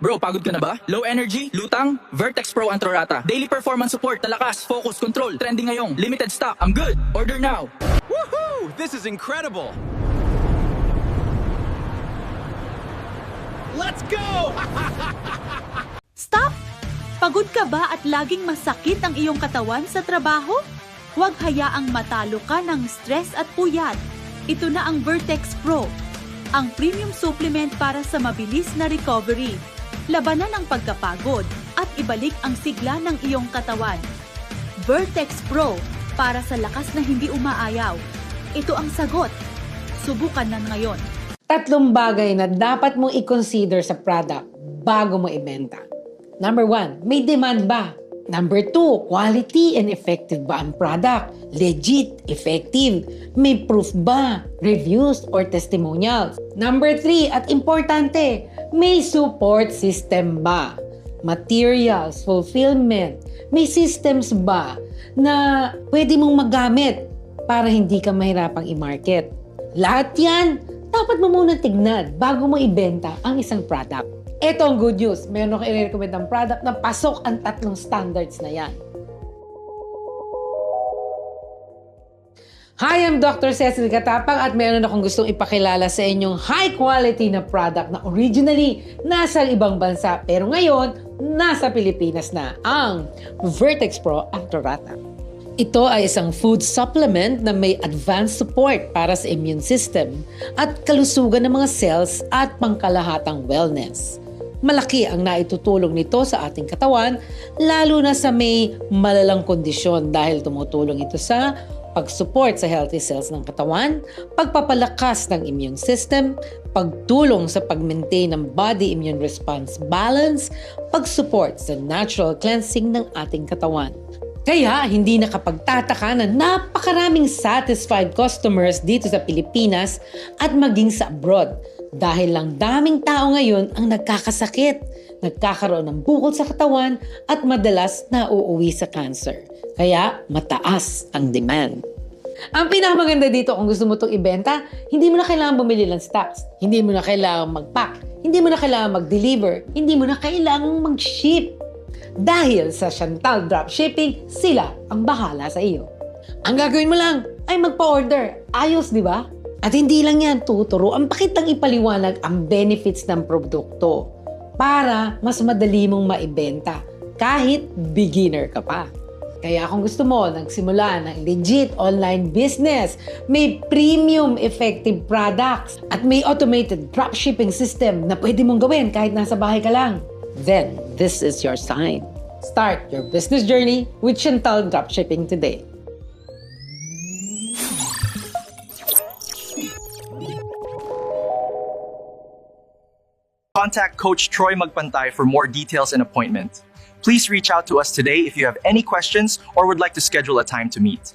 Bro, pagod ka na ba? Low energy? Lutang? Vertex Pro Antrorata. Daily performance support, talakas, focus, control. Trending ngayong. Limited stock. I'm good. Order now. Woohoo! This is incredible! Let's go! Stop! Pagod ka ba at laging masakit ang iyong katawan sa trabaho? Huwag hayaang matalo ka ng stress at puyat. Ito na ang Vertex Pro, ang premium supplement para sa mabilis na recovery. Labanan ang pagkapagod at ibalik ang sigla ng iyong katawan. Vertex Pro, para sa lakas na hindi umaayaw. Ito ang sagot. Subukan na ngayon. 3 bagay na dapat mong i-consider sa product bago mo ibenta. Number 1, may demand ba? Number 2, quality and effective ba ang product? Legit, effective. May proof ba? Reviews or testimonials? Number 3, at importante, may support system ba? Materials, fulfillment, may systems ba na pwede mong magamit para hindi ka mahirapang i-market? Lahat yan, dapat mo muna tignan bago mo ibenta ang isang product. Ito ang good news. Meron akong i-recommend ng product na pasok ang 3 standards na yan. Hi, I'm Dr. Cecil Katapang at meron akong gustong ipakilala sa inyong high quality na product na originally nasa ibang bansa pero ngayon nasa Pilipinas na, ang Vertex Pro Antrorata. Ito ay isang food supplement na may advanced support para sa immune system at kalusugan ng mga cells at pangkalahatang wellness. Malaki ang naitutulong nito sa ating katawan, lalo na sa may malalang kondisyon dahil tumutulong ito sa pag-support sa healthy cells ng katawan, pagpapalakas ng immune system, pagtulong sa pag-maintain ng body immune response balance, pag-support sa natural cleansing ng ating katawan. Kaya hindi nakapagtataka na napakaraming satisfied customers dito sa Pilipinas at maging sa abroad. Dahil lang daming tao ngayon ang nagkakasakit, nagkakaroon ng bukol sa katawan at madalas nauuwi sa cancer. Kaya mataas ang demand. Ang pinakamaganda dito kung gusto mo itong ibenta, hindi mo na kailangan bumili ng stocks, hindi mo na kailangan mag-pack, hindi mo na kailangan mag-deliver, hindi mo na kailangan mag-ship. Dahil sa Chantal Dropshipping, sila ang bahala sa iyo. Ang gagawin mo lang ay magpa-order. Ayos, di ba? At hindi lang yan, tuturo ang pakitang ipaliwanag ang benefits ng produkto para mas madali mong maibenta kahit beginner ka pa. Kaya kung gusto mo nagsimula ng legit online business, may premium effective products at may automated dropshipping system na pwede mong gawin kahit nasa bahay ka lang, then this is your sign. Start your business journey with Chantal Dropshipping today. Contact Coach Troy Magpantay for more details and appointment. Please reach out to us today if you have any questions or would like to schedule a time to meet.